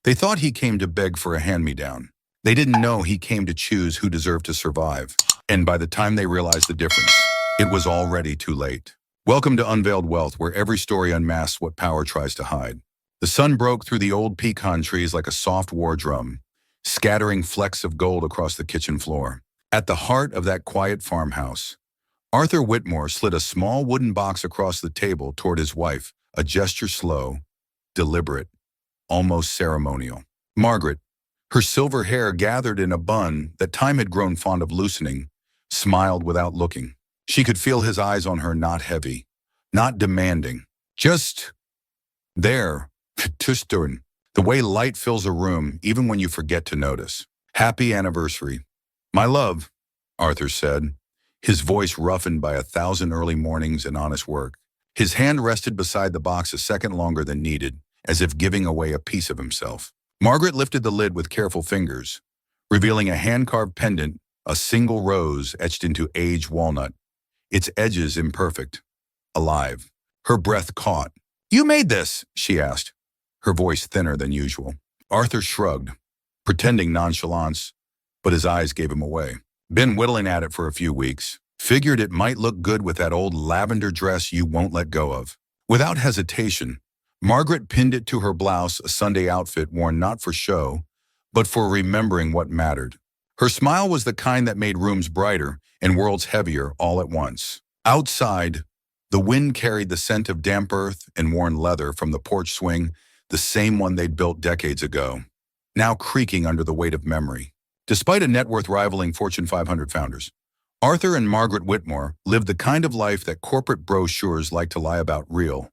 They thought he came to beg for a hand-me-down. They didn't know he came to choose who deserved to survive. And by the time they realized the difference, it was already too late. Welcome to Unveiled Wealth, where every story unmasks what power tries to hide. The sun broke through the old pecan trees like a soft war drum, scattering flecks of gold across the kitchen floor. At the heart of that quiet farmhouse, Arthur Whitmore slid a small wooden box across the table toward his wife, a gesture slow, deliberate, almost ceremonial. Margaret, her silver hair gathered in a bun that time had grown fond of loosening, smiled without looking. She could feel his eyes on her, not heavy, not demanding, just there, tüstern, the way light fills a room even when you forget to notice. Happy anniversary. My love, Arthur said, his voice roughened by 1,000 early mornings and honest work. His hand rested beside the box a second longer than needed, as if giving away a piece of himself. Margaret lifted the lid with careful fingers, revealing a hand-carved pendant, a single rose etched into aged walnut, its edges imperfect, alive. Her breath caught. "You made this?" she asked, her voice thinner than usual. Arthur shrugged, pretending nonchalance, but his eyes gave him away. "Been whittling at it for a few weeks. Figured it might look good with that old lavender dress you won't let go of." Without hesitation, Margaret pinned it to her blouse, a Sunday outfit worn not for show, but for remembering what mattered. Her smile was the kind that made rooms brighter and worlds heavier all at once. Outside, the wind carried the scent of damp earth and worn leather from the porch swing, the same one they'd built decades ago, now creaking under the weight of memory. Despite a net worth rivaling Fortune 500 founders, Arthur and Margaret Whitmore lived the kind of life that corporate brochures like to lie about: real,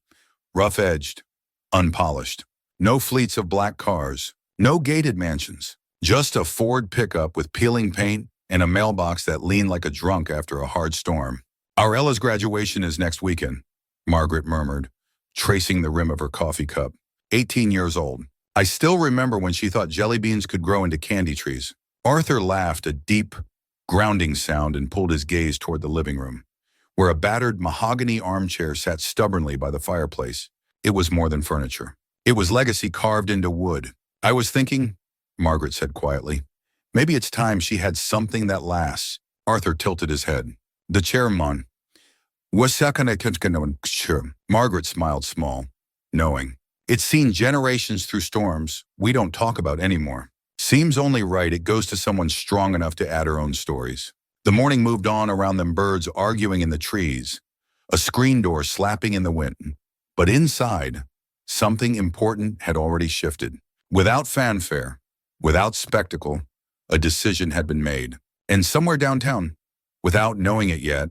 rough-edged, unpolished. No fleets of black cars, no gated mansions, just a Ford pickup with peeling paint and a mailbox that leaned like a drunk after a hard storm. "Our Ella's graduation is next weekend," Margaret murmured, tracing the rim of her coffee cup. 18 years old. "I still remember when she thought jelly beans could grow into candy trees." Arthur laughed, a deep, grounding sound, and pulled his gaze toward the living room, where a battered mahogany armchair sat stubbornly by the fireplace. It was more than furniture. It was legacy carved into wood. "I was thinking," Margaret said quietly, "maybe it's time she had something that lasts." Arthur tilted his head. "The chairman." Margaret smiled small, knowing. "It's seen generations through storms we don't talk about anymore. Seems only right it goes to someone strong enough to add her own stories." The morning moved on, around them birds arguing in the trees, a screen door slapping in the wind. But inside, something important had already shifted. Without fanfare, without spectacle, a decision had been made. And somewhere downtown, without knowing it yet,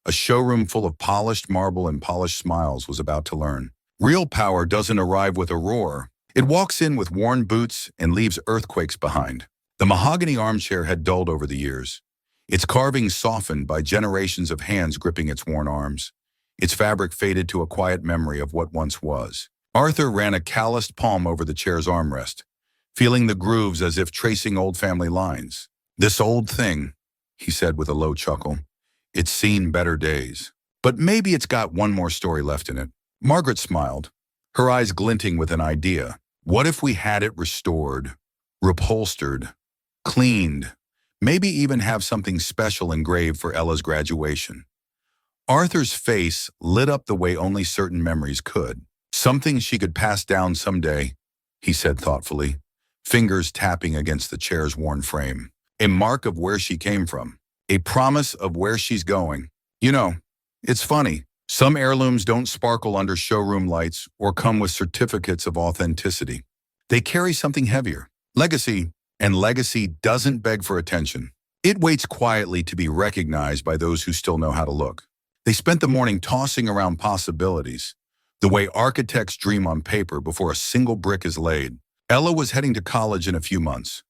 a showroom full of polished marble and polished smiles was about to learn. Real power doesn't arrive with a roar. It walks in with worn boots and leaves earthquakes behind. The mahogany armchair had dulled over the years, its carving softened by generations of hands gripping its worn arms. Its fabric faded to a quiet memory of what once was. Arthur ran a calloused palm over the chair's armrest, feeling the grooves as if tracing old family lines. "This old thing," he said with a low chuckle, "it's seen better days. But maybe it's got one more story left in it." Margaret smiled, her eyes glinting with an idea. "What if we had it restored, upholstered, cleaned, maybe even have something special engraved for Ella's graduation?" Arthur's face lit up the way only certain memories could. "Something she could pass down someday," he said thoughtfully, fingers tapping against the chair's worn frame. "A mark of where she came from, a promise of where she's going. You know, it's funny. Some heirlooms don't sparkle under showroom lights or come with certificates of authenticity. They carry something heavier. Legacy, and legacy doesn't beg for attention. It waits quietly to be recognized by those who still know how to look." They spent the morning tossing around possibilities, the way architects dream on paper before a single brick is laid. Ella was heading to college in a few months,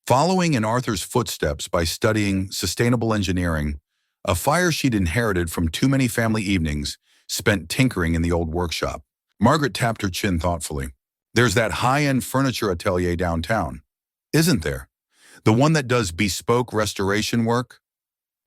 following in Arthur's footsteps by studying sustainable engineering, a fire she'd inherited from too many family evenings spent tinkering in the old workshop. Margaret tapped her chin thoughtfully. "There's that high-end furniture atelier downtown, isn't there? The one that does bespoke restoration work?"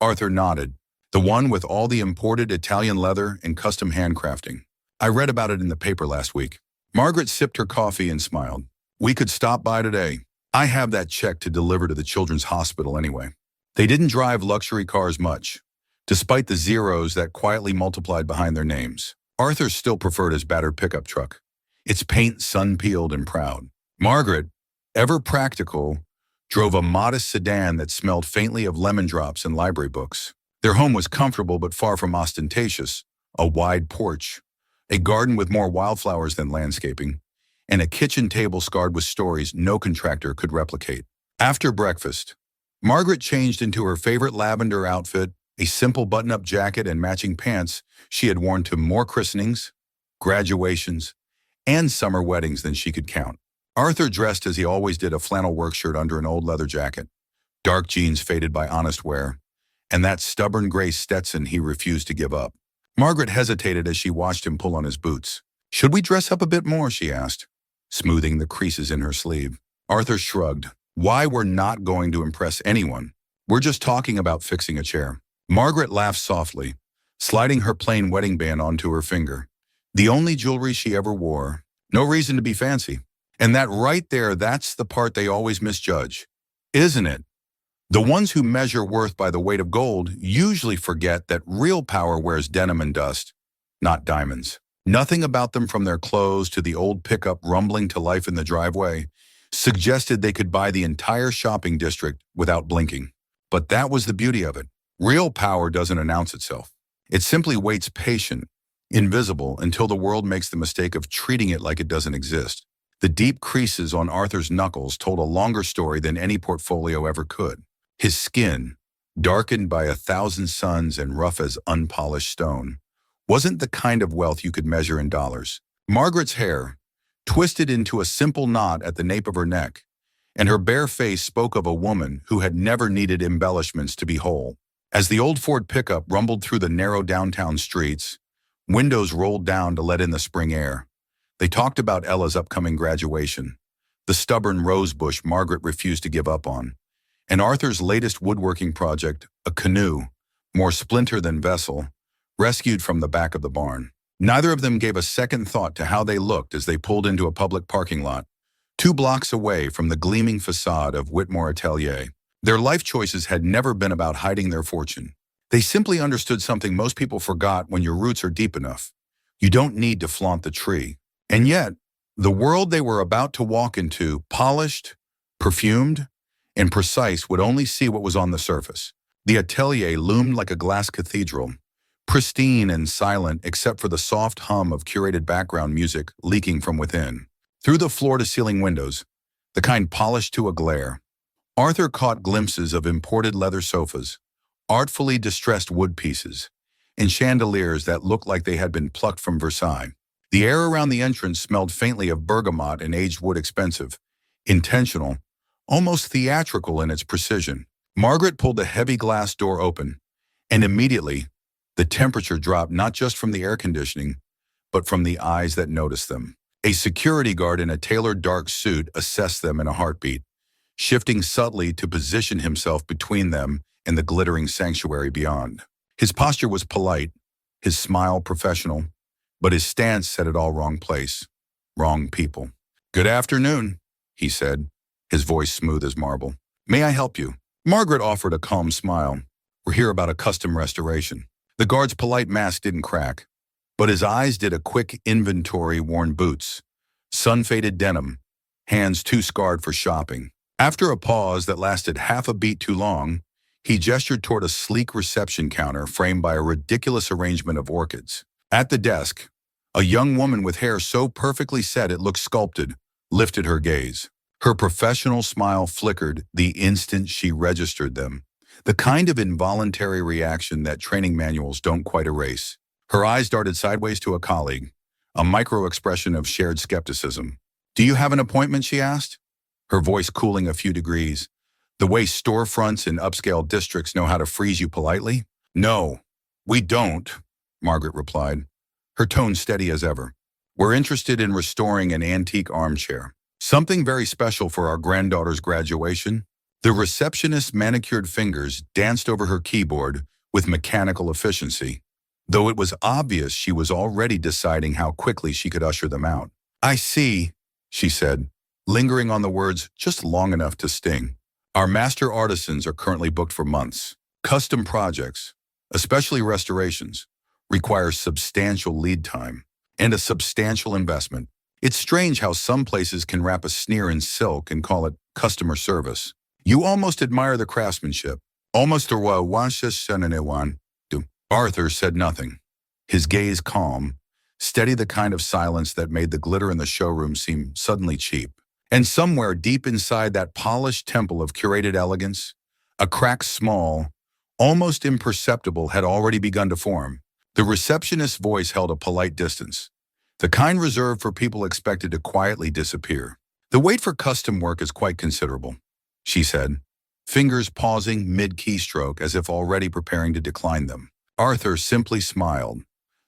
Arthur nodded. "The one with all the imported Italian leather and custom handcrafting. I read about it in the paper last week." Margaret sipped her coffee and smiled. We could stop by today. I have that check to deliver to the children's hospital anyway. They didn't drive luxury cars much, despite the zeros that quietly multiplied behind their names. Arthur still preferred his battered pickup truck, its paint sun-peeled and proud. Margaret, ever practical, drove a modest sedan that smelled faintly of lemon drops and library books. Their home was comfortable but far from ostentatious, a wide porch, a garden with more wildflowers than landscaping, and a kitchen table scarred with stories no contractor could replicate. After breakfast, Margaret changed into her favorite lavender outfit, a simple button-up jacket and matching pants she had worn to more christenings, graduations, and summer weddings than she could count. Arthur dressed as he always did, a flannel work shirt under an old leather jacket, dark jeans faded by honest wear, and that stubborn gray Stetson he refused to give up. Margaret hesitated as she watched him pull on his boots. "Should we dress up a bit more?" she asked, smoothing the creases in her sleeve. Arthur shrugged. "Why, we're not going to impress anyone. We're just talking about fixing a chair." Margaret laughed softly, sliding her plain wedding band onto her finger. The only jewelry she ever wore. No reason to be fancy. And that right there, that's the part they always misjudge, isn't it? The ones who measure worth by the weight of gold usually forget that real power wears denim and dust, not diamonds. Nothing about them, from their clothes to the old pickup rumbling to life in the driveway, suggested they could buy the entire shopping district without blinking. But that was the beauty of it. Real power doesn't announce itself. It simply waits patient, invisible, until the world makes the mistake of treating it like it doesn't exist. The deep creases on Arthur's knuckles told a longer story than any portfolio ever could. His skin, darkened by 1,000 suns and rough as unpolished stone, wasn't the kind of wealth you could measure in dollars. Margaret's hair, twisted into a simple knot at the nape of her neck, and her bare face spoke of a woman who had never needed embellishments to be whole. As the old Ford pickup rumbled through the narrow downtown streets, windows rolled down to let in the spring air. They talked about Ella's upcoming graduation, the stubborn rose bush Margaret refused to give up on, and Arthur's latest woodworking project, a canoe, more splinter than vessel, rescued from the back of the barn. Neither of them gave a second thought to how they looked as they pulled into a public parking lot, 2 blocks away from the gleaming facade of Whitmore Atelier. Their life choices had never been about hiding their fortune. They simply understood something most people forgot: when your roots are deep enough, you don't need to flaunt the tree. And yet, the world they were about to walk into, polished, perfumed, and precise, would only see what was on the surface. The atelier loomed like a glass cathedral, pristine and silent except for the soft hum of curated background music leaking from within. Through the floor-to-ceiling windows, the kind polished to a glare, Arthur caught glimpses of imported leather sofas, artfully distressed wood pieces, and chandeliers that looked like they had been plucked from Versailles. The air around the entrance smelled faintly of bergamot and aged wood, expensive, intentional, almost theatrical in its precision. Margaret pulled the heavy glass door open, and immediately, the temperature dropped, not just from the air conditioning, but from the eyes that noticed them. A security guard in a tailored dark suit assessed them in a heartbeat, shifting subtly to position himself between them and the glittering sanctuary beyond. His posture was polite, his smile professional, but his stance set it all: wrong place, wrong people. "Good afternoon," he said, his voice smooth as marble. "May I help you?" Margaret offered a calm smile. "We're here about a custom restoration." The guard's polite mask didn't crack, but his eyes did a quick inventory: worn boots, sun-faded denim, hands too scarred for shopping. After a pause that lasted half a beat too long, he gestured toward a sleek reception counter framed by a ridiculous arrangement of orchids. At the desk, a young woman with hair so perfectly set it looked sculpted lifted her gaze. Her professional smile flickered the instant she registered them, the kind of involuntary reaction that training manuals don't quite erase. Her eyes darted sideways to a colleague, a micro-expression of shared skepticism. "Do you have an appointment?" she asked, her voice cooling a few degrees. "The way storefronts in upscale districts know how to freeze you politely?" "No, we don't," Margaret replied, her tone steady as ever. "We're interested in restoring an antique armchair. Something very special for our granddaughter's graduation." The receptionist's manicured fingers danced over her keyboard with mechanical efficiency, though it was obvious she was already deciding how quickly she could usher them out. "I see," she said, lingering on the words just long enough to sting. Our master artisans are currently booked for months. Custom projects, especially restorations, require substantial lead time and a substantial investment. It's strange how some places can wrap a sneer in silk and call it customer service. You almost admire the craftsmanship. Almost Arthur said nothing, his gaze calm, steady, the kind of silence that made the glitter in the showroom seem suddenly cheap. And somewhere deep inside that polished temple of curated elegance, a crack small, almost imperceptible, had already begun to form. The receptionist's voice held a polite distance, the kind reserved for people expected to quietly disappear. The wait for custom work is quite considerable, she said, fingers pausing mid-keystroke as if already preparing to decline them. Arthur simply smiled,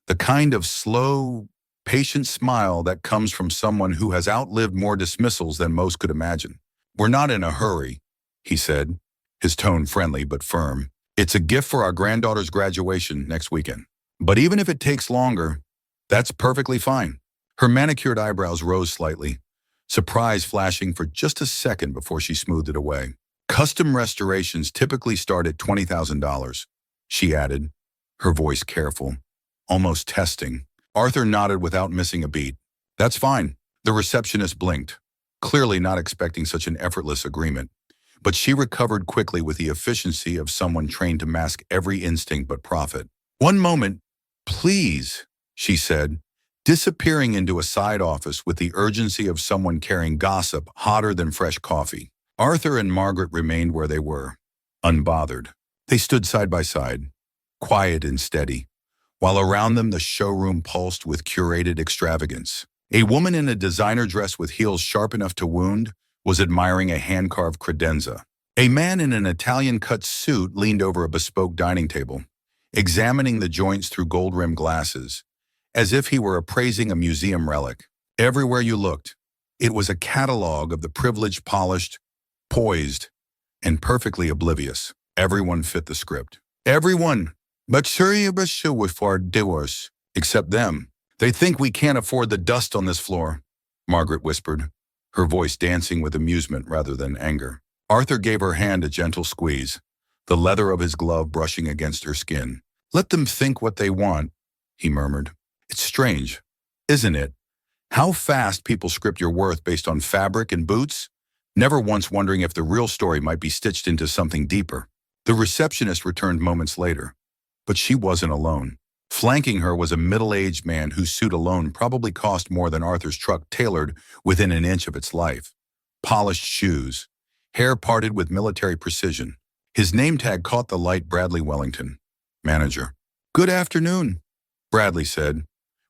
the kind of slow, patient smile that comes from someone who has outlived more dismissals than most could imagine. We're not in a hurry, he said, his tone friendly but firm. It's a gift for our granddaughter's graduation next weekend. But even if it takes longer, that's perfectly fine. Her manicured eyebrows rose slightly, surprise flashing for just a second before she smoothed it away. Custom restorations typically start at $20,000, she added, her voice careful, almost testing. Arthur nodded without missing a beat. That's fine. The receptionist blinked, clearly not expecting such an effortless agreement. But she recovered quickly with the efficiency of someone trained to mask every instinct but profit. One moment, please, she said, disappearing into a side office with the urgency of someone carrying gossip hotter than fresh coffee. Arthur and Margaret remained where they were, unbothered. They stood side by side, quiet and steady, while around them the showroom pulsed with curated extravagance. A woman in a designer dress with heels sharp enough to wound was admiring a hand-carved credenza. A man in an Italian-cut suit leaned over a bespoke dining table, examining the joints through gold-rimmed glasses, as if he were appraising a museum relic. Everywhere you looked, it was a catalog of the privileged, polished, poised, and perfectly oblivious. Everyone fit the script. Everyone, but for doers, except them. They think we can't afford the dust on this floor, Margaret whispered, her voice dancing with amusement rather than anger. Arthur gave her hand a gentle squeeze, the leather of his glove brushing against her skin. Let them think what they want, he murmured. It's strange, isn't it? How fast people script your worth based on fabric and boots, never once wondering if the real story might be stitched into something deeper. The receptionist returned moments later, but she wasn't alone. Flanking her was a middle-aged man whose suit alone probably cost more than Arthur's truck tailored within an inch of its life. Polished shoes, hair parted with military precision. His name tag caught the light. Bradley Wellington, manager. Good afternoon, Bradley said,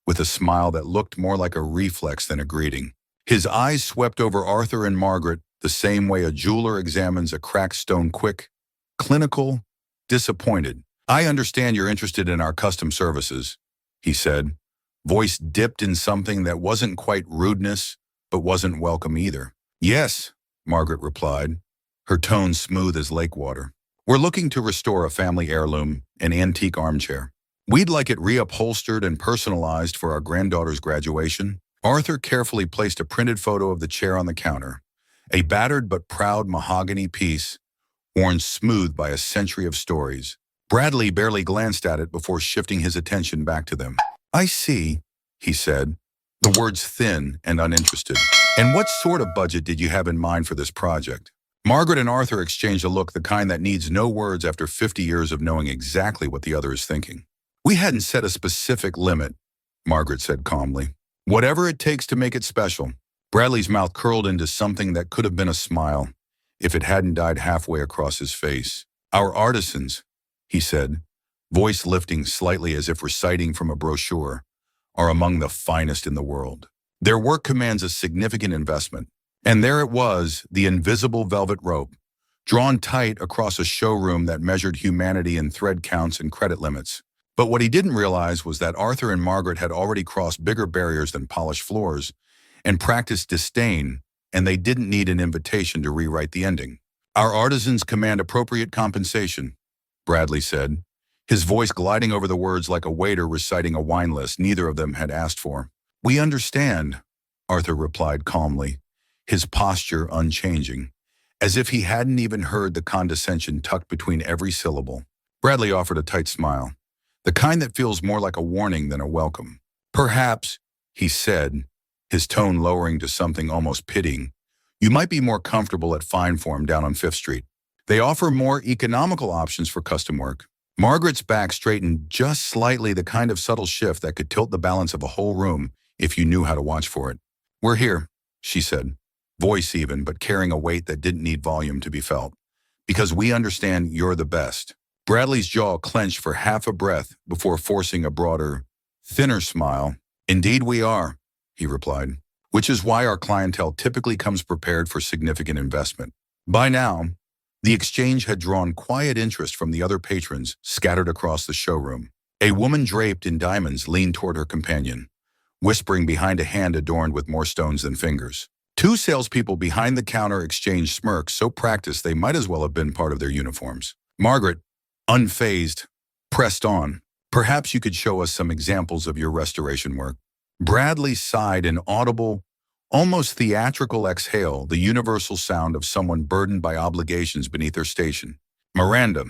with a smile that looked more like a reflex than a greeting. His eyes swept over Arthur and Margaret the same way a jeweler examines a cracked stone, quick, clinical, disappointed. I understand you're interested in our custom services, he said, voice dipped in something that wasn't quite rudeness, but wasn't welcome either. Yes, Margaret replied, her tone smooth as lake water. We're looking to restore a family heirloom, an antique armchair. We'd like it reupholstered and personalized for our granddaughter's graduation. Arthur carefully placed a printed photo of the chair on the counter, a battered but proud mahogany piece, worn smooth by a century of stories. Bradley barely glanced at it before shifting his attention back to them. I see, he said, the words thin and uninterested. And what sort of budget did you have in mind for this project? Margaret and Arthur exchanged a look, the kind that needs no words after 50 years of knowing exactly what the other is thinking. We hadn't set a specific limit, Margaret said calmly. Whatever it takes to make it special. Bradley's mouth curled into something that could have been a smile if it hadn't died halfway across his face. Our artisans, he said, voice lifting slightly as if reciting from a brochure, are among the finest in the world. Their work commands a significant investment. And there it was, the invisible velvet rope, drawn tight across a showroom that measured humanity in thread counts and credit limits. But what he didn't realize was that Arthur and Margaret had already crossed bigger barriers than polished floors and practiced disdain, and they didn't need an invitation to rewrite the ending. Our artisans command appropriate compensation, Bradley said, his voice gliding over the words like a waiter reciting a wine list neither of them had asked for. We understand, Arthur replied calmly, his posture unchanging, as if he hadn't even heard the condescension tucked between every syllable. Bradley offered a tight smile, the kind that feels more like a warning than a welcome. "Perhaps," he said, his tone lowering to something almost pitying, "you might be more comfortable at Fine Form down on Fifth Street. They offer more economical options for custom work." Margaret's back straightened just slightly, the kind of subtle shift that could tilt the balance of a whole room if you knew how to watch for it. "We're here," she said, voice even, but carrying a weight that didn't need volume to be felt. "Because we understand you're the best." Bradley's jaw clenched for half a breath before forcing a broader, thinner smile. "Indeed we are," he replied, "which is why our clientele typically comes prepared for significant investment." By now, the exchange had drawn quiet interest from the other patrons scattered across the showroom. A woman draped in diamonds leaned toward her companion, whispering behind a hand adorned with more stones than fingers. Two salespeople behind the counter exchanged smirks so practiced they might as well have been part of their uniforms. Margaret, unfazed, pressed on. "Perhaps you could show us some examples of your restoration work." Bradley sighed, an audible, almost theatrical exhale, the universal sound of someone burdened by obligations beneath their station. "Miranda,"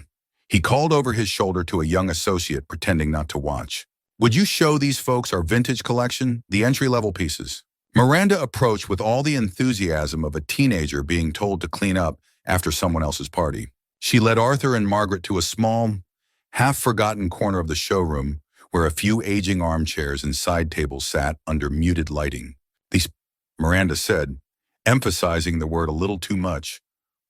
he called over his shoulder to a young associate pretending not to watch, "would you show these folks our vintage collection, the entry-level pieces?" Miranda approached with all the enthusiasm of a teenager being told to clean up after someone else's party. She led Arthur and Margaret to a small, half-forgotten corner of the showroom where a few aging armchairs and side tables sat under muted lighting. "These," Miranda said, emphasizing the word a little too much,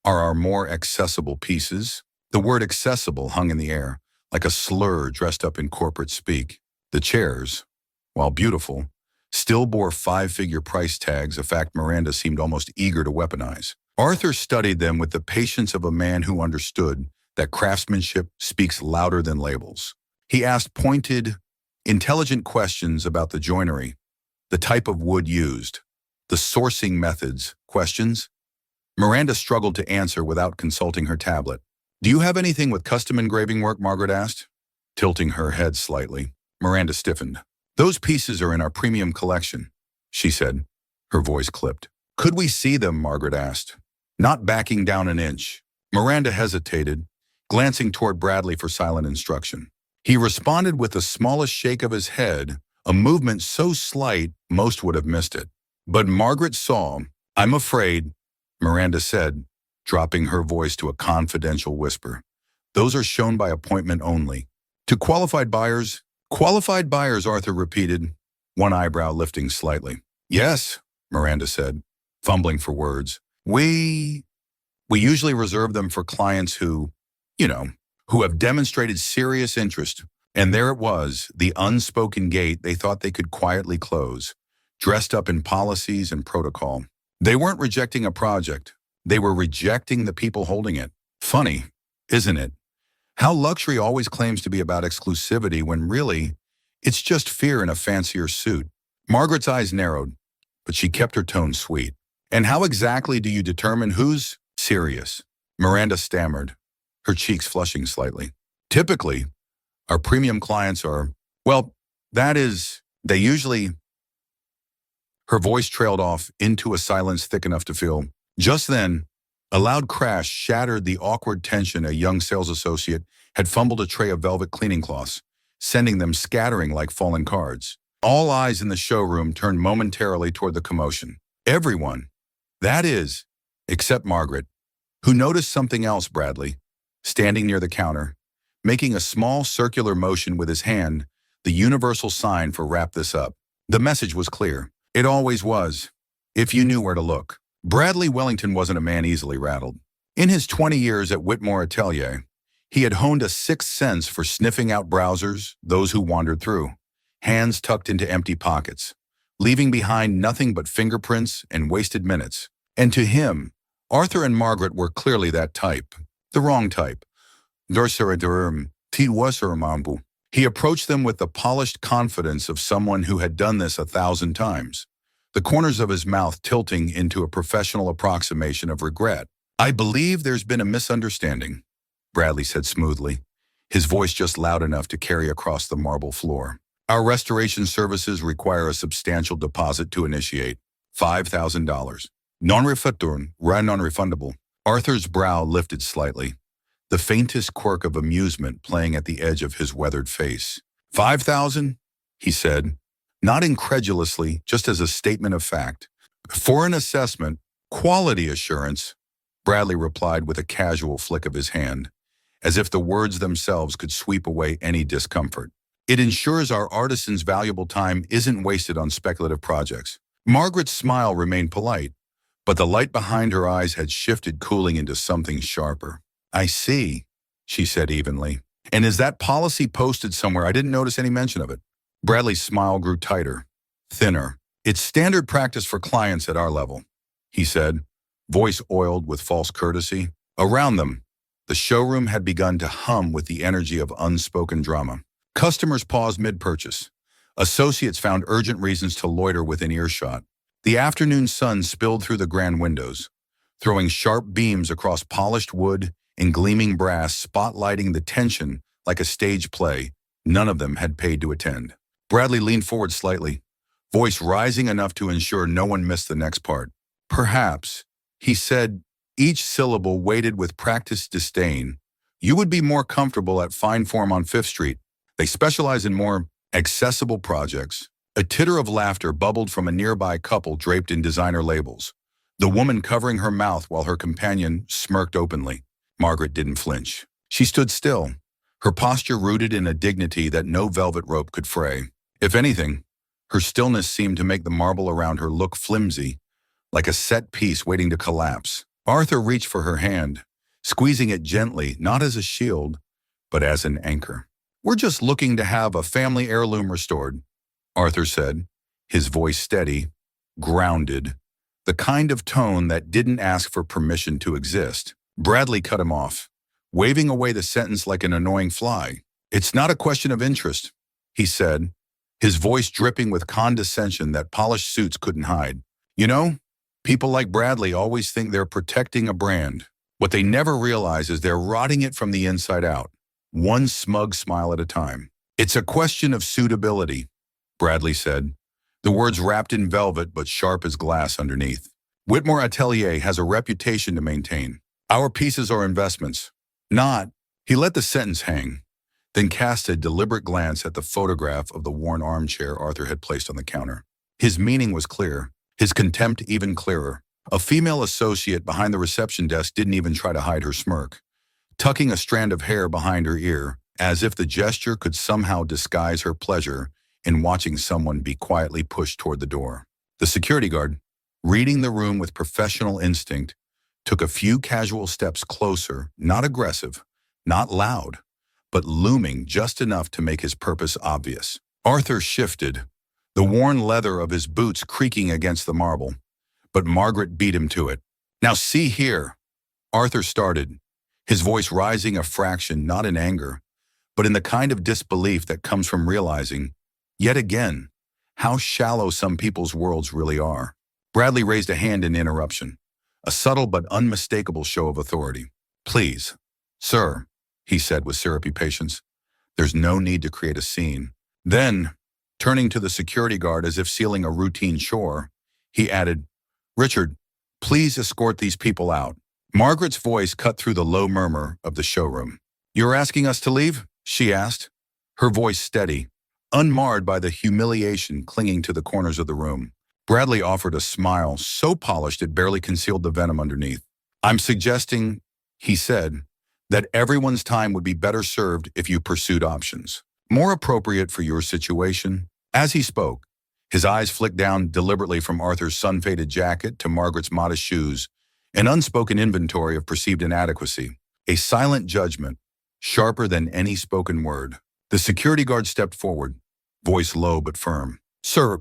"are our more accessible pieces." The word accessible hung in the air, like a slur dressed up in corporate speak. The chairs, while beautiful, still bore five-figure price tags, a fact Miranda seemed almost eager to weaponize. Arthur studied them with the patience of a man who understood that craftsmanship speaks louder than labels. He asked pointed, intelligent questions about the joinery, the type of wood used, the sourcing methods. Questions Miranda struggled to answer without consulting her tablet. "Do you have anything with custom engraving work?" Margaret asked. Tilting her head slightly, Miranda stiffened. "Those pieces are in our premium collection," she said, her voice clipped. "Could we see them?" Margaret asked, not backing down an inch. Miranda hesitated, glancing toward Bradley for silent instruction. He responded with the smallest shake of his head, a movement so slight most would have missed it. But Margaret saw. "I'm afraid," Miranda said, dropping her voice to a confidential whisper, "those are shown by appointment only. To qualified buyers." "Qualified buyers," Arthur repeated, one eyebrow lifting slightly. "Yes," Miranda said, fumbling for words. We usually reserve them for clients who have demonstrated serious interest." And there it was, the unspoken gate they thought they could quietly close, dressed up in policies and protocol. They weren't rejecting a project. They were rejecting the people holding it. Funny, isn't it? How luxury always claims to be about exclusivity when really, it's just fear in a fancier suit. Margaret's eyes narrowed, but she kept her tone sweet. "And how exactly do you determine who's serious?" Miranda stammered, her cheeks flushing slightly. "Typically, our premium clients are, well, that is, they usually..." Her voice trailed off into a silence thick enough to feel. Just then, a loud crash shattered the awkward tension. A young sales associate had fumbled a tray of velvet cleaning cloths, sending them scattering like fallen cards. All eyes in the showroom turned momentarily toward the commotion. Everyone, that is, except Margaret, who noticed something else. Bradley, standing near the counter, making a small circular motion with his hand, the universal sign for "wrap this up." The message was clear. It always was, if you knew where to look. Bradley Wellington wasn't a man easily rattled. In his 20 years at Whitmore Atelier, he had honed a sixth sense for sniffing out browsers, those who wandered through, hands tucked into empty pockets, leaving behind nothing but fingerprints and wasted minutes. And to him, Arthur and Margaret were clearly that type, the wrong type. He approached them with the polished confidence of someone who had done this 1,000 times, the corners of his mouth tilting into a professional approximation of regret. "I believe there's been a misunderstanding," Bradley said smoothly, his voice just loud enough to carry across the marble floor. "Our restoration services require a substantial deposit to initiate, $5,000. Non-refundable, non-refundable. Arthur's brow lifted slightly, the faintest quirk of amusement playing at the edge of his weathered face. 5,000? He said, not incredulously, just as a statement of fact. For an assessment, quality assurance, Bradley replied with a casual flick of his hand, as if the words themselves could sweep away any discomfort. It ensures our artisans' valuable time isn't wasted on speculative projects. Margaret's smile remained polite, but the light behind her eyes had shifted, cooling into something sharper. I see, she said evenly. And is that policy posted somewhere? I didn't notice any mention of it. Bradley's smile grew tighter, thinner. It's standard practice for clients at our level, he said, voice oiled with false courtesy. Around them, the showroom had begun to hum with the energy of unspoken drama. Customers paused mid-purchase. Associates found urgent reasons to loiter within earshot. The afternoon sun spilled through the grand windows, throwing sharp beams across polished wood and gleaming brass, spotlighting the tension like a stage play none of them had paid to attend. Bradley leaned forward slightly, voice rising enough to ensure no one missed the next part. Perhaps, he said, each syllable weighted with practiced disdain, you would be more comfortable at Fine Form on 5th Street. They specialize in more accessible projects. A titter of laughter bubbled from a nearby couple draped in designer labels, the woman covering her mouth while her companion smirked openly. Margaret didn't flinch. She stood still, her posture rooted in a dignity that no velvet rope could fray. If anything, her stillness seemed to make the marble around her look flimsy, like a set piece waiting to collapse. Arthur reached for her hand, squeezing it gently, not as a shield, but as an anchor. We're just looking to have a family heirloom restored, Arthur said, his voice steady, grounded, the kind of tone that didn't ask for permission to exist. Bradley cut him off, waving away the sentence like an annoying fly. It's not a question of interest, he said, his voice dripping with condescension that polished suits couldn't hide. You know, people like Bradley always think they're protecting a brand. What they never realize is they're rotting it from the inside out, one smug smile at a time. It's a question of suitability, Bradley said, the words wrapped in velvet but sharp as glass underneath. Whitmore Atelier has a reputation to maintain. Our pieces are investments, not. He let the sentence hang, then cast a deliberate glance at the photograph of the worn armchair Arthur had placed on the counter. His meaning was clear, his contempt even clearer. A female associate behind the reception desk didn't even try to hide her smirk, tucking a strand of hair behind her ear, as if the gesture could somehow disguise her pleasure in watching someone be quietly pushed toward the door. The security guard, reading the room with professional instinct, took a few casual steps closer, not aggressive, not loud, but looming just enough to make his purpose obvious. Arthur shifted, the worn leather of his boots creaking against the marble, but Margaret beat him to it. Now see here, Arthur started, his voice rising a fraction not in anger, but in the kind of disbelief that comes from realizing, yet again, how shallow some people's worlds really are. Bradley raised a hand in interruption, a subtle but unmistakable show of authority. Please, sir, he said with syrupy patience, there's no need to create a scene. Then, turning to the security guard as if sealing a routine chore, he added, Richard, please escort these people out. Margaret's voice cut through the low murmur of the showroom. You're asking us to leave? She asked, her voice steady, unmarred by the humiliation clinging to the corners of the room. Bradley offered a smile so polished it barely concealed the venom underneath. I'm suggesting, he said, that everyone's time would be better served if you pursued options, more appropriate for your situation. As he spoke, his eyes flicked down deliberately from Arthur's sun-faded jacket to Margaret's modest shoes, an unspoken inventory of perceived inadequacy, a silent judgment, sharper than any spoken word. The security guard stepped forward, voice low but firm. Sir,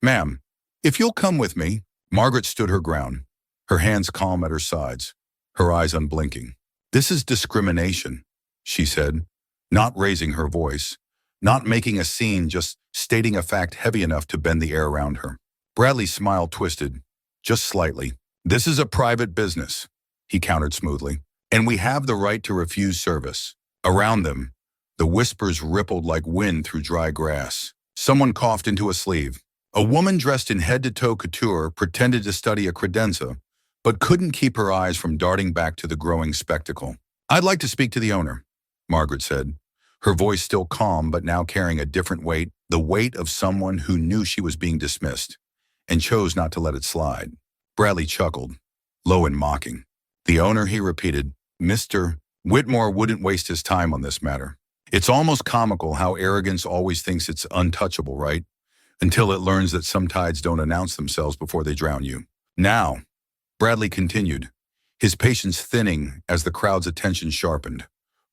ma'am, if you'll come with me. Margaret stood her ground, her hands calm at her sides, her eyes unblinking. This is discrimination, she said, not raising her voice, not making a scene, just stating a fact heavy enough to bend the air around her. Bradley's smile twisted, just slightly. This is a private business, he countered smoothly, and we have the right to refuse service. Around them, the whispers rippled like wind through dry grass. Someone coughed into a sleeve, A woman dressed in head-to-toe couture pretended to study a credenza, but couldn't keep her eyes from darting back to the growing spectacle. "I'd like to speak to the owner," Margaret said, her voice still calm but now carrying a different weight, the weight of someone who knew she was being dismissed, and chose not to let it slide. Bradley chuckled, low and mocking. "The owner," he repeated. "Mr. Whitmore wouldn't waste his time on this matter." It's almost comical how arrogance always thinks it's untouchable, right? Until it learns that some tides don't announce themselves before they drown you. "Now," Bradley continued, his patience thinning as the crowd's attention sharpened.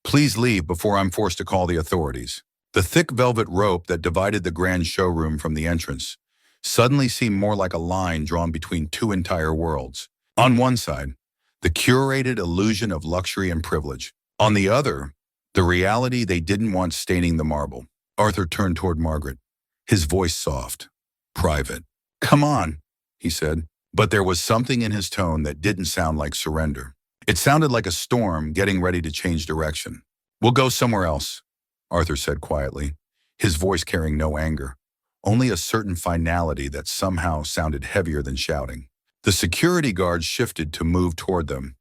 "Please leave before I'm forced to call the authorities." The thick velvet rope that divided the grand showroom from the entrance suddenly seemed more like a line drawn between two entire worlds. On one side, the curated illusion of luxury and privilege. On the other, the reality they didn't want staining the marble. Arthur turned toward Margaret, his voice soft, private. "Come on," he said, but there was something in his tone that didn't sound like surrender. It sounded like a storm getting ready to change direction. "We'll go somewhere else," Arthur said quietly, his voice carrying no anger, only a certain finality that somehow sounded heavier than shouting. The security guards shifted to move toward them,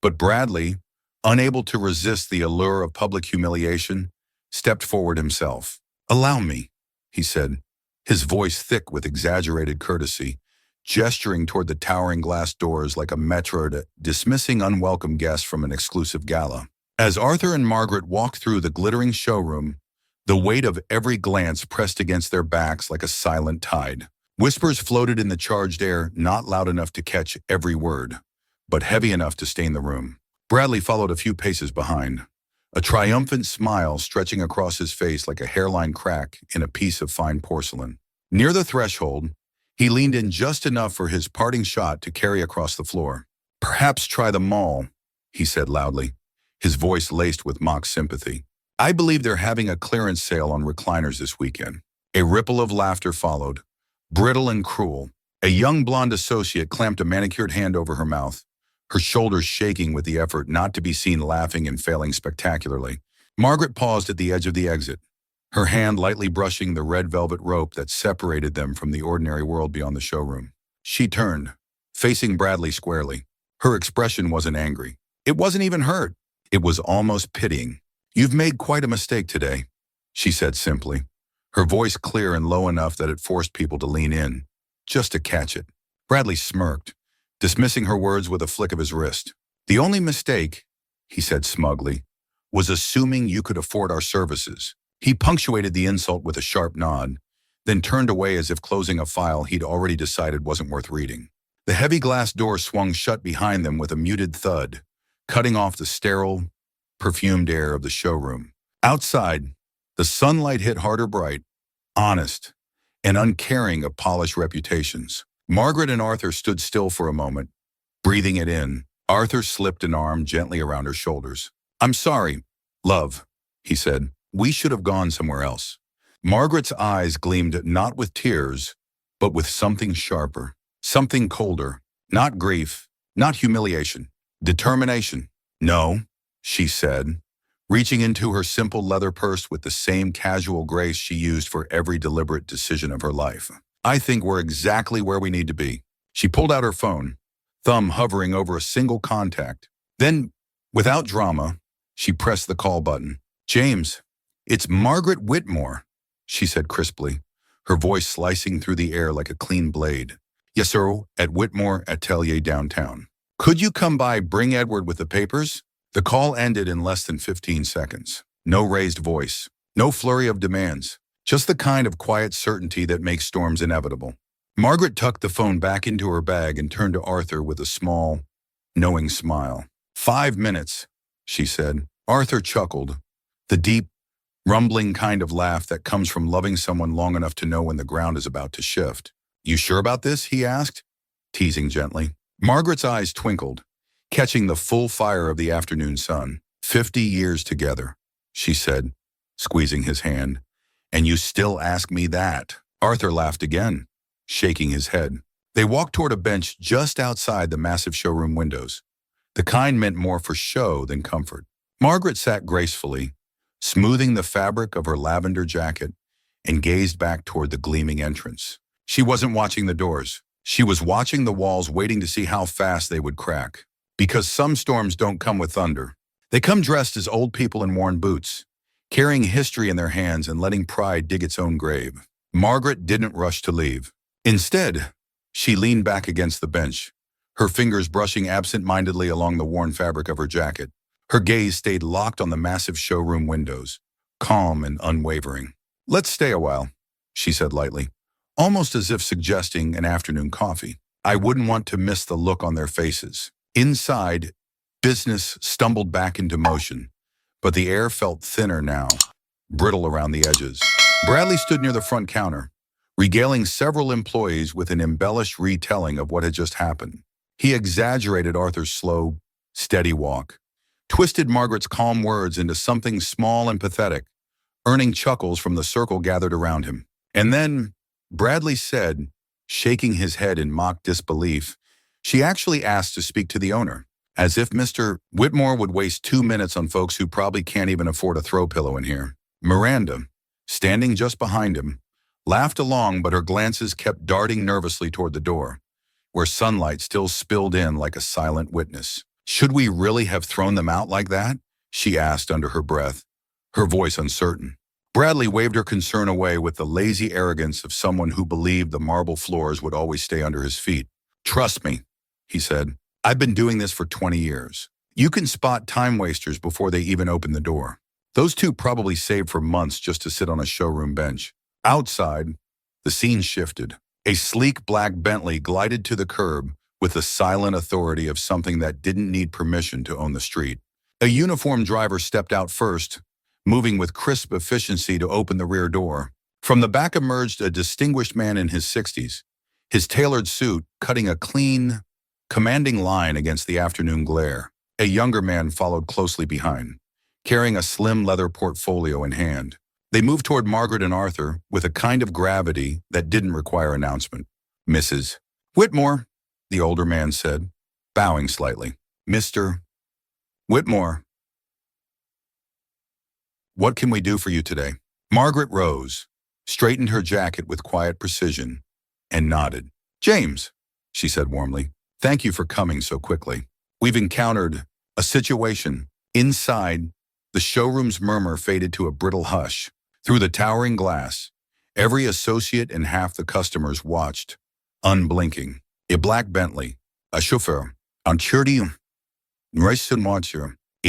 but Bradley, unable to resist the allure of public humiliation, stepped forward himself. "Allow me," he said, his voice thick with exaggerated courtesy, gesturing toward the towering glass doors like a metro dismissing unwelcome guests from an exclusive gala. As Arthur and Margaret walked through the glittering showroom, the weight of every glance pressed against their backs like a silent tide. Whispers floated in the charged air, not loud enough to catch every word, but heavy enough to stain the room. Bradley followed a few paces behind, a triumphant smile stretching across his face like a hairline crack in a piece of fine porcelain. Near the threshold, he leaned in just enough for his parting shot to carry across the floor. "Perhaps try the mall," he said loudly, his voice laced with mock sympathy. "I believe they're having a clearance sale on recliners this weekend." A ripple of laughter followed, brittle and cruel. A young blonde associate clamped a manicured hand over her mouth, her shoulders shaking with the effort not to be seen laughing and failing spectacularly. Margaret paused at the edge of the exit, her hand lightly brushing the red velvet rope that separated them from the ordinary world beyond the showroom. She turned, facing Bradley squarely. Her expression wasn't angry. It wasn't even hurt. It was almost pitying. "You've made quite a mistake today," she said simply, her voice clear and low enough that it forced people to lean in, just to catch it. Bradley smirked, dismissing her words with a flick of his wrist. "The only mistake," he said smugly, "was assuming you could afford our services." He punctuated the insult with a sharp nod, then turned away as if closing a file he'd already decided wasn't worth reading. The heavy glass door swung shut behind them with a muted thud, cutting off the sterile, perfumed air of the showroom. Outside, the sunlight hit harder bright, honest, and uncaring of polished reputations. Margaret and Arthur stood still for a moment, breathing it in. Arthur slipped an arm gently around her shoulders. "I'm sorry, love," he said. "We should have gone somewhere else." Margaret's eyes gleamed not with tears, but with something sharper, something colder. Not grief, not humiliation, determination. "No," she said, reaching into her simple leather purse with the same casual grace she used for every deliberate decision of her life. "I think we're exactly where we need to be." She pulled out her phone, thumb hovering over a single contact. Then, without drama, she pressed the call button. "James, it's Margaret Whitmore," she said crisply, her voice slicing through the air like a clean blade. "Yes, sir, at Whitmore Atelier downtown. Could you come by, bring Edward with the papers?" The call ended in less than 15 seconds. No raised voice, no flurry of demands, just the kind of quiet certainty that makes storms inevitable. Margaret tucked the phone back into her bag and turned to Arthur with a small, knowing smile. 5 minutes, she said. Arthur chuckled, the deep, rumbling kind of laugh that comes from loving someone long enough to know when the ground is about to shift. "You sure about this?" he asked, teasing gently. Margaret's eyes twinkled, catching the full fire of the afternoon sun. 50 years together, she said, squeezing his hand. "And you still ask me that?" Arthur laughed again, shaking his head. They walked toward a bench just outside the massive showroom windows, the kind meant more for show than comfort. Margaret sat gracefully, smoothing the fabric of her lavender jacket, and gazed back toward the gleaming entrance. She wasn't watching the doors. She was watching the walls, waiting to see how fast they would crack. Because some storms don't come with thunder. They come dressed as old people in worn boots, carrying history in their hands and letting pride dig its own grave. Margaret didn't rush to leave. Instead, she leaned back against the bench, her fingers brushing absent-mindedly along the worn fabric of her jacket. Her gaze stayed locked on the massive showroom windows, calm and unwavering. "Let's stay a while," she said lightly, almost as if suggesting an afternoon coffee. I wouldn't want to miss the look on their faces. Inside, business stumbled back into motion, but the air felt thinner now, brittle around the edges. Bradley stood near the front counter, regaling several employees with an embellished retelling of what had just happened. He exaggerated Arthur's slow, steady walk, twisted Margaret's calm words into something small and pathetic, earning chuckles from the circle gathered around him. And then, Bradley said, shaking his head in mock disbelief, "She actually asked to speak to the owner." As if Mr. Whitmore would waste 2 minutes on folks who probably can't even afford a throw pillow in here. Miranda, standing just behind him, laughed along, but her glances kept darting nervously toward the door, where sunlight still spilled in like a silent witness. "Should we really have thrown them out like that?" she asked under her breath, her voice uncertain. Bradley waved her concern away with the lazy arrogance of someone who believed the marble floors would always stay under his feet. "Trust me," he said. "I've been doing this for 20 years. You can spot time wasters before they even open the door." Those two probably saved for months just to sit on a showroom bench. Outside, the scene shifted. A sleek black Bentley glided to the curb with the silent authority of something that didn't need permission to own the street. A uniformed driver stepped out first, moving with crisp efficiency to open the rear door. From the back emerged a distinguished man in his 60s, his tailored suit cutting a clean, commanding line against the afternoon glare. A younger man followed closely behind, carrying a slim leather portfolio in hand. They moved toward Margaret and Arthur with a kind of gravity that didn't require announcement. "Mrs. Whitmore," the older man said, bowing slightly. "Mr. Whitmore, what can we do for you today?" Margaret rose, straightened her jacket with quiet precision, and nodded. "James," she said warmly, "thank you for coming so quickly. We've encountered a situation." Inside, the showroom's murmur faded to a brittle hush. Through the towering glass, every associate and half the customers watched, unblinking. A black Bentley, a chauffeur, a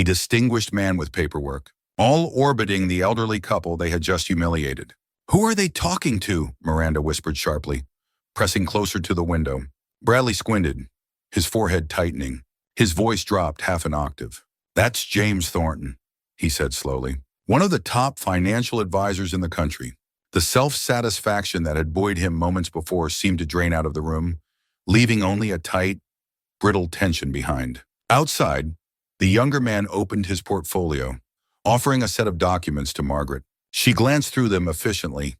distinguished man with paperwork, all orbiting the elderly couple they had just humiliated. "Who are they talking to?" Miranda whispered sharply, pressing closer to the window. Bradley squinted, his forehead tightening. His voice dropped half an octave. "That's James Thornton," he said slowly. "One of the top financial advisors in the country." The self-satisfaction that had buoyed him moments before seemed to drain out of the room, leaving only a tight, brittle tension behind. Outside, the younger man opened his portfolio, offering a set of documents to Margaret. She glanced through them efficiently,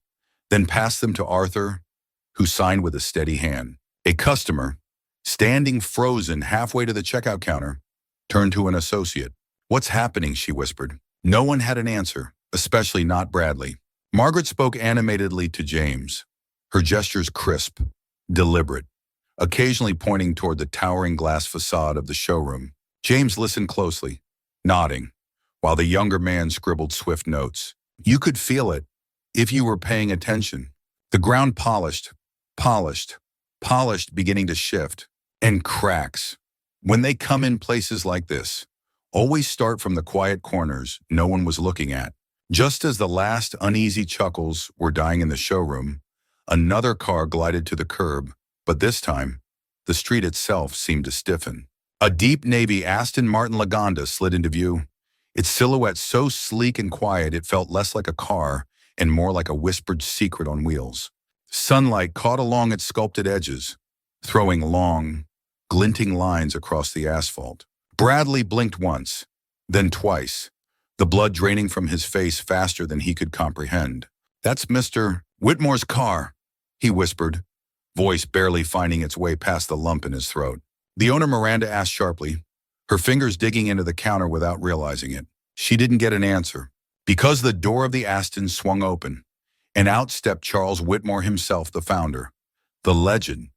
then passed them to Arthur, who signed with a steady hand. A customer, standing frozen halfway to the checkout counter, turned to an associate. "What's happening?" she whispered. No one had an answer, especially not Bradley. Margaret spoke animatedly to James, her gestures crisp, deliberate, occasionally pointing toward the towering glass facade of the showroom. James listened closely, nodding, while the younger man scribbled swift notes. You could feel it, if you were paying attention. The ground polished, beginning to shift, and cracks. When they come in places like this, always start from the quiet corners no one was looking at. Just as the last uneasy chuckles were dying in the showroom, another car glided to the curb, but this time, the street itself seemed to stiffen. A deep navy Aston Martin Lagonda slid into view, its silhouette so sleek and quiet it felt less like a car and more like a whispered secret on wheels. Sunlight caught along its sculpted edges, throwing long, glinting lines across the asphalt. Bradley blinked once, then twice, the blood draining from his face faster than he could comprehend. "That's Mr. Whitmore's car," he whispered, voice barely finding its way past the lump in his throat. The owner, Miranda, asked sharply, her fingers digging into the counter without realizing it. She didn't get an answer, because the door of the Aston swung open, and out stepped Charles Whitmore himself, the founder, the legend,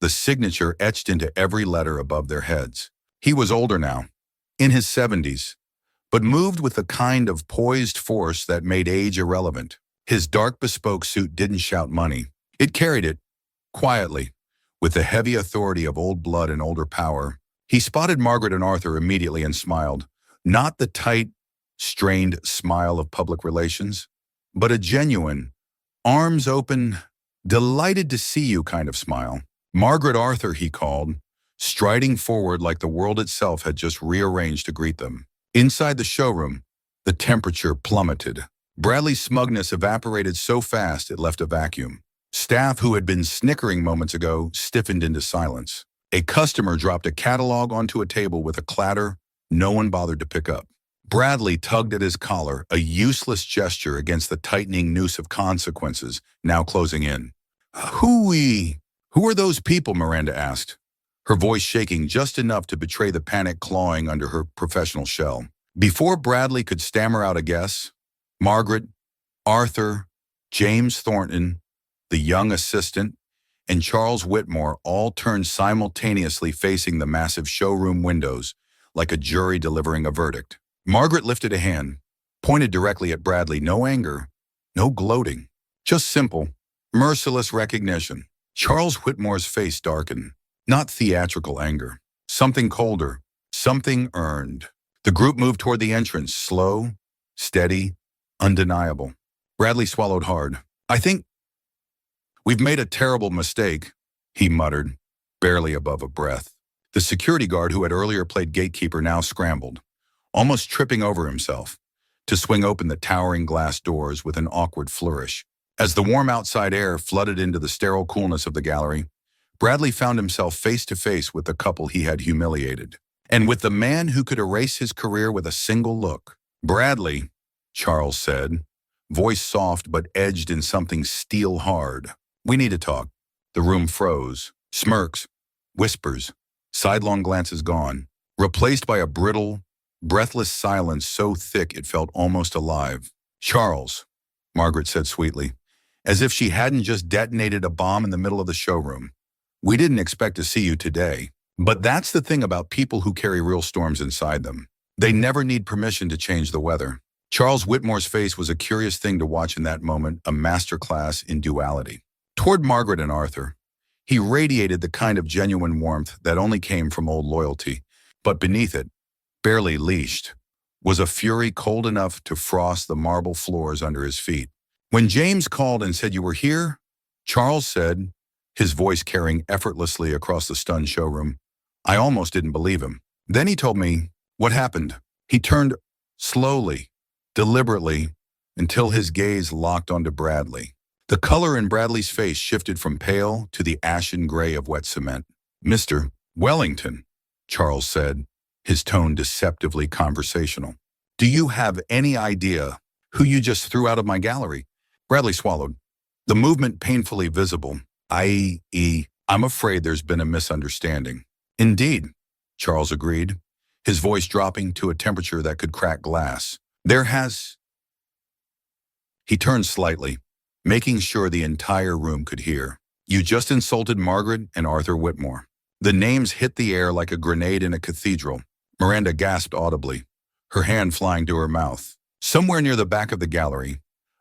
the signature etched into every letter above their heads. He was older now, in his 70s, but moved with the kind of poised force that made age irrelevant. His dark bespoke suit didn't shout money. It carried it, quietly, with the heavy authority of old blood and older power. He spotted Margaret and Arthur immediately and smiled, not the tight, strained smile of public relations, but a genuine, arms open, delighted to see you kind of smile. Margaret Arthur, he called, striding forward like the world itself had just rearranged to greet them. Inside the showroom, the temperature plummeted. Bradley's smugness evaporated so fast it left a vacuum. Staff who had been snickering moments ago stiffened into silence. A customer dropped a catalog onto a table with a clatter no one bothered to pick up. Bradley tugged at his collar, a useless gesture against the tightening noose of consequences now closing in. Who are those people? Miranda asked, her voice shaking just enough to betray the panic clawing under her professional shell. Before Bradley could stammer out a guess, Margaret, Arthur, James Thornton, the young assistant, and Charles Whitmore all turned simultaneously facing the massive showroom windows like a jury delivering a verdict. Margaret lifted a hand, pointed directly at Bradley. No anger, no gloating, just simple, merciless recognition. Charles Whitmore's face darkened, not theatrical anger, something colder, something earned. The group moved toward the entrance, slow, steady, undeniable. Bradley swallowed hard. I think we've made a terrible mistake, he muttered, barely above a breath. The security guard who had earlier played gatekeeper now scrambled, almost tripping over himself, to swing open the towering glass doors with an awkward flourish. As the warm outside air flooded into the sterile coolness of the gallery, Bradley found himself face to face with the couple he had humiliated, and with the man who could erase his career with a single look. Bradley, Charles said, voice soft but edged in something steel hard. We need to talk. The room froze. Smirks, whispers, sidelong glances gone, replaced by a brittle, breathless silence so thick it felt almost alive. Charles, Margaret said sweetly, as if she hadn't just detonated a bomb in the middle of the showroom. We didn't expect to see you today. But that's the thing about people who carry real storms inside them. They never need permission to change the weather. Charles Whitmore's face was a curious thing to watch in that moment, a masterclass in duality. Toward Margaret and Arthur, he radiated the kind of genuine warmth that only came from old loyalty, but beneath it, barely leashed, was a fury cold enough to frost the marble floors under his feet. When James called and said you were here, Charles said, his voice carrying effortlessly across the stunned showroom, I almost didn't believe him. Then he told me what happened. He turned slowly, deliberately, until his gaze locked onto Bradley. The color in Bradley's face shifted from pale to the ashen gray of wet cement. Mr. Wellington, Charles said, his tone deceptively conversational. Do you have any idea who you just threw out of my gallery? Bradley swallowed, the movement painfully visible. I'm afraid there's been a misunderstanding. Indeed, Charles agreed, his voice dropping to a temperature that could crack glass. There has... He turned slightly, making sure the entire room could hear. You just insulted Margaret and Arthur Whitmore. The names hit the air like a grenade in a cathedral. Miranda gasped audibly, her hand flying to her mouth. Somewhere near the back of the gallery,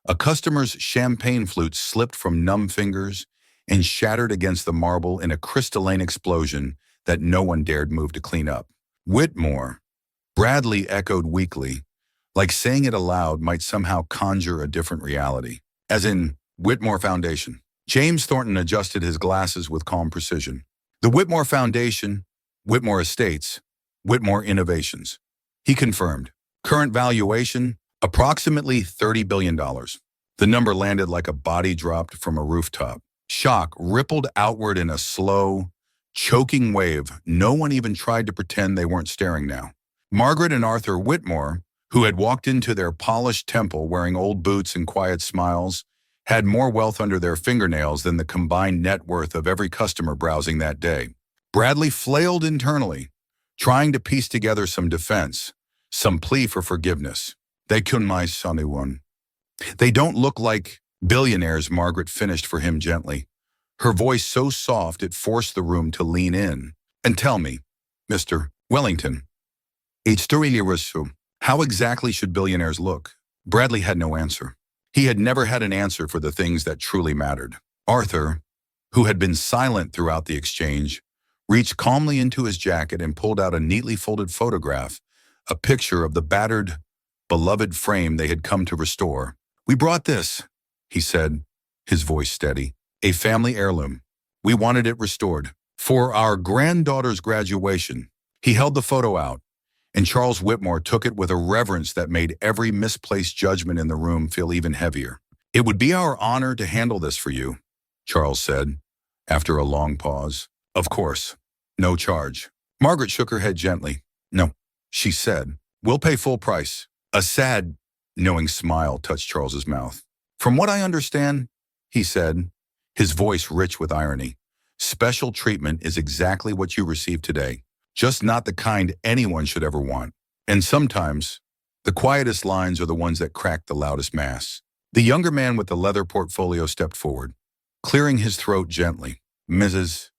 a customer's champagne flute slipped from numb fingers and shattered against the marble in a crystalline explosion that no one dared move to clean up. Whitmore, Bradley echoed weakly, like saying it aloud might somehow conjure a different reality. As in, Whitmore Foundation. James Thornton adjusted his glasses with calm precision. The Whitmore Foundation, Whitmore Estates, Whitmore Innovations. He confirmed. Current valuation, approximately $30 billion. The number landed like a body dropped from a rooftop. Shock rippled outward in a slow, choking wave. No one even tried to pretend they weren't staring now. Margaret and Arthur Whitmore, who had walked into their polished temple wearing old boots and quiet smiles, had more wealth under their fingernails than the combined net worth of every customer browsing that day. Bradley flailed internally, trying to piece together some defense, some plea for forgiveness. They couldn't my son one. They don't look like billionaires, Margaret finished for him gently, her voice so soft it forced the room to lean in. And tell me, Mr. Wellington, how exactly should billionaires look? Bradley had no answer. He had never had an answer for the things that truly mattered. Arthur, who had been silent throughout the exchange, reached calmly into his jacket and pulled out a neatly folded photograph, a picture of the battered, beloved frame they had come to restore. "We brought this," he said, his voice steady. "A family heirloom. We wanted it restored. For our granddaughter's graduation." He held the photo out, and Charles Whitmore took it with a reverence that made every misplaced judgment in the room feel even heavier. "It would be our honor to handle this for you," Charles said, after a long pause. "Of course. No charge." Margaret shook her head gently. "No," she said. "We'll pay full price." A sad, knowing smile touched Charles's mouth. "From what I understand," he said, his voice rich with irony, "special treatment is exactly what you received today, just not the kind anyone should ever want. And sometimes, the quietest lines are the ones that crack the loudest mass." The younger man with the leather portfolio stepped forward, clearing his throat gently. "Mrs.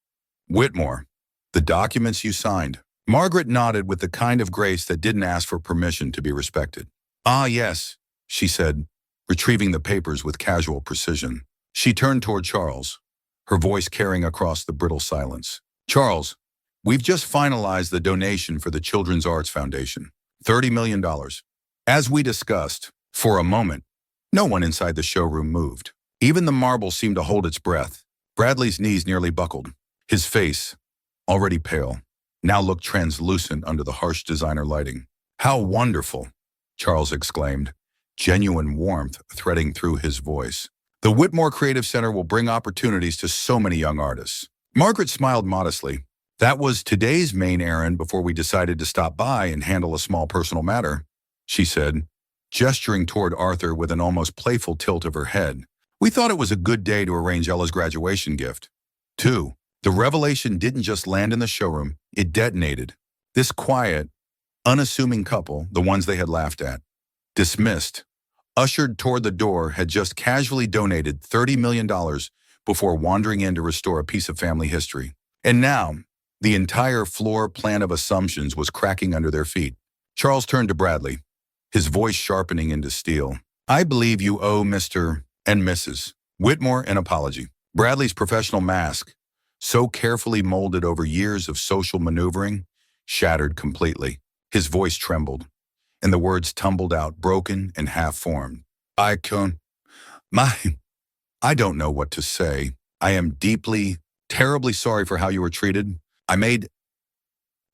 Whitmore, the documents you signed." Margaret nodded with the kind of grace that didn't ask for permission to be respected. "Ah, yes," she said, retrieving the papers with casual precision. She turned toward Charles, her voice carrying across the brittle silence. "Charles, we've just finalized the donation for the Children's Arts Foundation. $30 million. As we discussed, for a moment, no one inside the showroom moved. Even the marble seemed to hold its breath. Bradley's knees nearly buckled. His face, already pale, now looked translucent under the harsh designer lighting. "How wonderful!" Charles exclaimed, genuine warmth threading through his voice. "The Whitmore Creative Center will bring opportunities to so many young artists." Margaret smiled modestly. "That was today's main errand before we decided to stop by and handle a small personal matter," she said, gesturing toward Arthur with an almost playful tilt of her head. "We thought it was a good day to arrange Ella's graduation gift." 2. The revelation didn't just land in the showroom, it detonated. This quiet, unassuming couple, the ones they had laughed at, dismissed, ushered toward the door, had just casually donated $30 million before wandering in to restore a piece of family history. And now, the entire floor plan of assumptions was cracking under their feet. Charles turned to Bradley, his voice sharpening into steel. "I believe you owe Mr. and Mrs. Whitmore an apology." Bradley's professional mask, so carefully molded over years of social maneuvering, shattered completely. His voice trembled, and the words tumbled out, broken and half-formed. I don't know what to say. I am deeply, terribly sorry for how you were treated. I made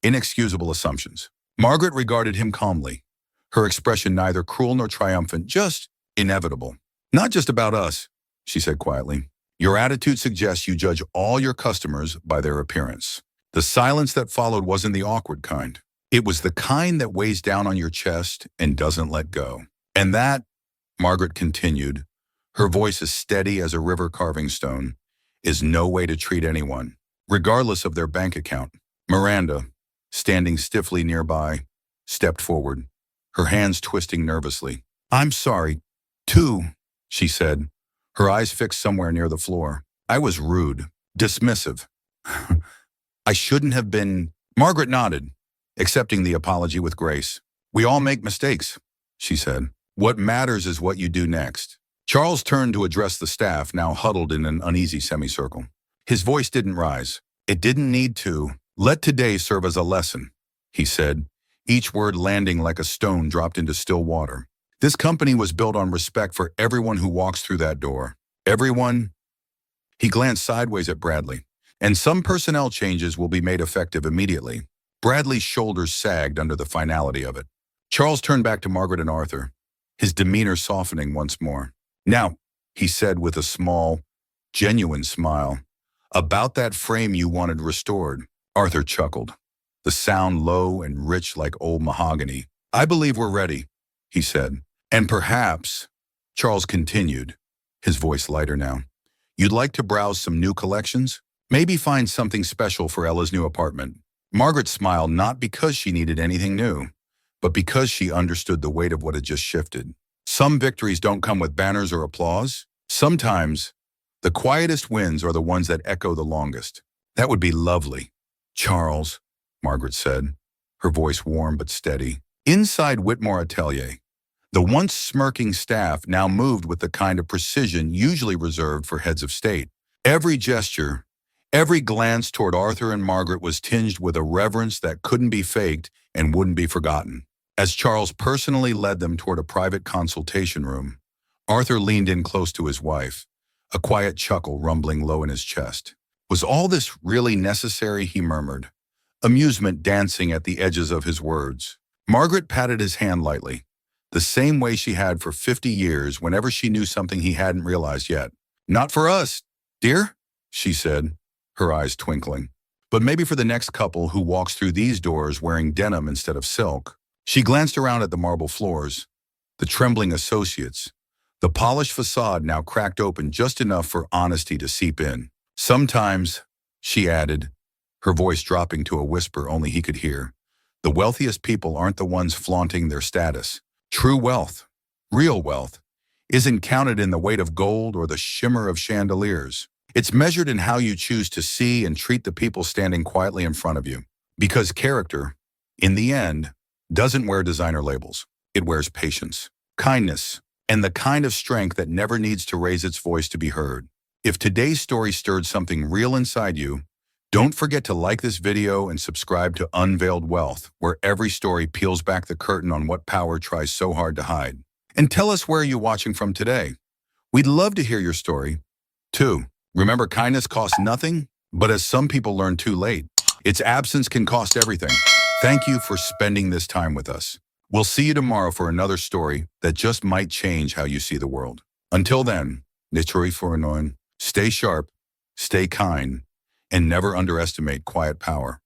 inexcusable assumptions." Margaret regarded him calmly, her expression neither cruel nor triumphant, just inevitable. "Not just about us," she said quietly. "Your attitude suggests you judge all your customers by their appearance." The silence that followed wasn't the awkward kind. It was the kind that weighs down on your chest and doesn't let go. "And that," Margaret continued, her voice as steady as a river carving stone, "is no way to treat anyone, regardless of their bank account." Miranda, standing stiffly nearby, stepped forward, her hands twisting nervously. "I'm sorry, too," she said, her eyes fixed somewhere near the floor. "I was rude, dismissive. I shouldn't have been." Margaret nodded, accepting the apology with grace. "We all make mistakes," she said. "What matters is what you do next." Charles turned to address the staff, now huddled in an uneasy semicircle. His voice didn't rise. It didn't need to. "Let today serve as a lesson," he said, each word landing like a stone dropped into still water. "This company was built on respect for everyone who walks through that door. Everyone." He glanced sideways at Bradley. "And some personnel changes will be made effective immediately." Bradley's shoulders sagged under the finality of it. Charles turned back to Margaret and Arthur, his demeanor softening once more. "Now," he said with a small, genuine smile, "about that frame you wanted restored." Arthur chuckled, the sound low and rich like old mahogany. "I believe we're ready," he said. "And perhaps," Charles continued, his voice lighter now, "you'd like to browse some new collections? Maybe find something special for Ella's new apartment." Margaret smiled, not because she needed anything new, but because she understood the weight of what had just shifted. Some victories don't come with banners or applause. Sometimes The quietest wins are the ones that echo the longest. That would be lovely. Charles, Margaret said, her voice warm but steady. Inside Whitmore Atelier, the once smirking staff now moved with the kind of precision usually reserved for heads of state. Every gesture, every glance toward Arthur and Margaret was tinged with a reverence that couldn't be faked and wouldn't be forgotten. As Charles personally led them toward a private consultation room, Arthur leaned in close to his wife, a quiet chuckle rumbling low in his chest. Was all this really necessary, he murmured, amusement dancing at the edges of his words. Margaret patted his hand lightly, the same way she had for 50 years whenever she knew something he hadn't realized yet. Not for us, dear, she said, her eyes twinkling. But maybe for the next couple who walks through these doors wearing denim instead of silk. She glanced around at the marble floors, the trembling associates, the polished facade now cracked open just enough for honesty to seep in. Sometimes, she added, her voice dropping to a whisper only he could hear, the wealthiest people aren't the ones flaunting their status. True wealth, real wealth, isn't counted in the weight of gold or the shimmer of chandeliers. It's measured in how you choose to see and treat the people standing quietly in front of you. Because character, in the end, doesn't wear designer labels. It wears patience, kindness, and the kind of strength that never needs to raise its voice to be heard. If today's story stirred something real inside you, don't forget to like this video and subscribe to Unveiled Wealth, where every story peels back the curtain on what power tries so hard to hide. And tell us where you're watching from today. We'd love to hear your story. 2. Remember, kindness costs nothing, but as some people learn too late, its absence can cost everything. Thank you for spending this time with us. We'll see you tomorrow for another story that just might change how you see the world. Until then, stay sharp, stay kind, and never underestimate quiet power.